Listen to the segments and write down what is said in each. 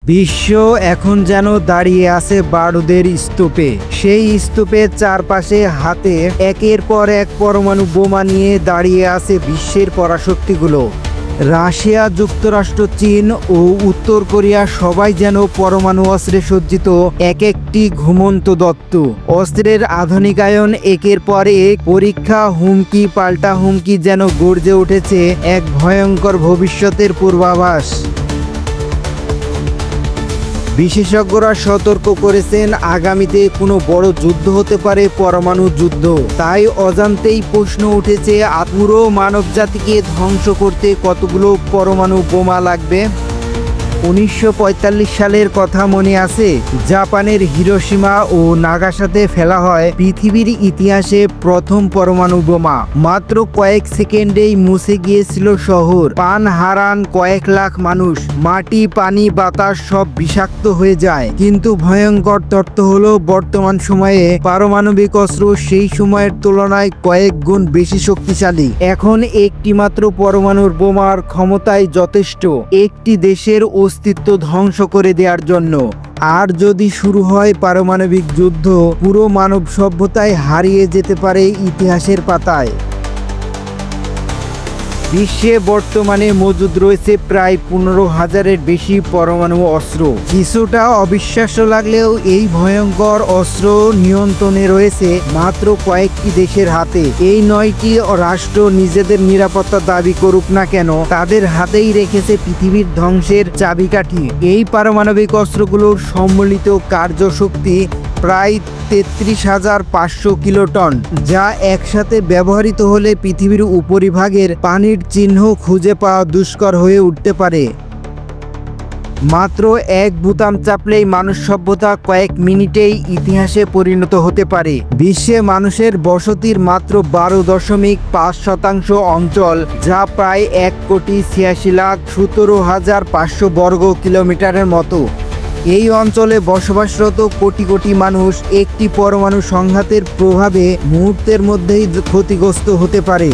বিশ্ব এখন যেন দাঁড়িয়ে আছে বারুদের স্তূপে। সেই স্তূপের চারপাশে হাতে একের পর এক পরমাণু বোমা নিয়ে দাঁড়িয়ে আছে বিশ্বের পরাশক্তিগুলো। রাশিয়া, যুক্তরাষ্ট্র, চীন ও উত্তর কোরিয়া সবাই যেন পরমাণু অস্ত্রে সজ্জিত এক একটি ঘুমন্ত দত্ত। অস্ত্রের আধুনিকায়ন, একের পর এক পরীক্ষা, হুমকি পাল্টা হুমকি যেন গর্জে উঠেছে এক ভয়ঙ্কর ভবিষ্যতের পূর্বাভাস। বিশেষজ্ঞরা সতর্ক করেছেন, আগামীতে কোনো বড় যুদ্ধ হতে পারে, পরমাণু যুদ্ধ। তাই অজান্তেই প্রশ্ন উঠেছে, পুরো মানবজাতিকে ধ্বংস করতে কতগুলো পরমাণু বোমা লাগবে। 1945 সালের কথা মনে আছে? জাপানের হিরোশিমা ও নাগাসাতে ফেলা হয় পৃথিবীর ইতিহাসে প্রথম পরমাণু বোমা। মাত্র কয়েক সেকেন্ডেই মুছে গিয়েছিল শহর, প্রাণ হারান কয়েক লাখ মানুষ, মাটি, পানি, বাতাস সব বিষাক্ত হয়ে যায়। কিন্তু ভয়ঙ্কর তথ্য হলো, বর্তমান সময়ে পারমাণবিক অস্ত্র সেই সময়ের তুলনায় কয়েক গুণ বেশি শক্তিশালী। এখন একটি মাত্র পরমাণুর বোমার ক্ষমতায় যথেষ্ট একটি দেশের অস্তিত্ব ধ্বংস করে দেওয়ার জন্য। আর যদি শুরু হয় পারমাণবিক যুদ্ধ, পুরো মানব সভ্যতায় হারিয়ে যেতে পারে ইতিহাসের পাতায়। বিশ্বে বর্তমানে মজুদ রয়েছে প্রায় 15,000-এর বেশি পরমাণু অস্ত্র। কিছুটা অবিশ্বাস্য লাগলেও এই ভয়ঙ্কর অস্ত্র নিয়ন্ত্রণে রয়েছে মাত্র কয়েকটি দেশের হাতে। এই 9টি রাষ্ট্র নিজেদের নিরাপত্তা দাবি করুক না কেন, তাদের হাতেই রেখেছে পৃথিবীর ধ্বংসের চাবিকাঠি। এই পারমাণবিক অস্ত্রগুলোর সম্মিলিত কার্যশক্তি প্রায় 33,500 কিলোটন, যা একসাথে ব্যবহৃত হলে পৃথিবীর উপরিভাগের পানির চিহ্ন খুঁজে পাওয়া দুষ্কর হয়ে উঠতে পারে। মাত্র এক বোতাম চাপলেই মানুষ সভ্যতা কয়েক মিনিটেই ইতিহাসে পরিণত হতে পারে। বিশ্বে মানুষের বসতির মাত্র 12.5% অঞ্চল, যা প্রায় 1,86,17,500 বর্গ কিলোমিটারের মতো। এই অঞ্চলে বসবাসরত কোটি কোটি মানুষ একটি পরমাণু সংঘাতের প্রভাবে মুহূর্তের মধ্যেই ক্ষতিগ্রস্ত হতে পারে।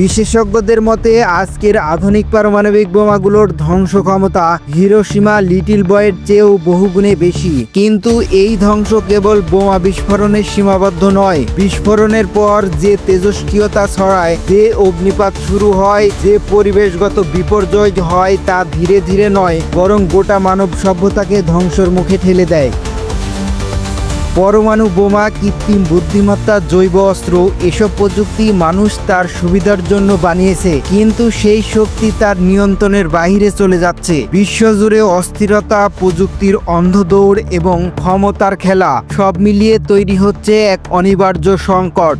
বিশেষজ্ঞদের মতে আজকের আধুনিক পারমাণবিক বোমাগুলোর ধ্বংস ক্ষমতা হিরোশিমা লিটল বয়ের চেয়েও বহুগুণে বেশি। কিন্তু এই ধ্বংস কেবল বোমা বিস্ফোরণের সীমাবদ্ধ নয়। বিস্ফোরণের পর যে তেজস্ক্রিয়তা ছড়ায়, যে অগ্নিপাত শুরু হয়, যে পরিবেশগত বিপর্যয় হয়, তা ধীরে ধীরে নয়, বরং গোটা মানব সভ্যতাকে ধ্বংসের মুখে ঠেলে দেয়। পরমাণু বোমা, কৃত্রিম বুদ্ধিমত্তা, জৈব অস্ত্র, এসব প্রযুক্তি মানুষ তার সুবিধার জন্য বানিয়েছে, কিন্তু সেই শক্তি তার নিয়ন্ত্রণের বাইরে চলে যাচ্ছে। বিশ্বজুড়ে অস্থিরতা, প্রযুক্তির অন্ধদৌড় এবং ক্ষমতার খেলা, সব মিলিয়ে তৈরি হচ্ছে এক অনিবার্য সংকট।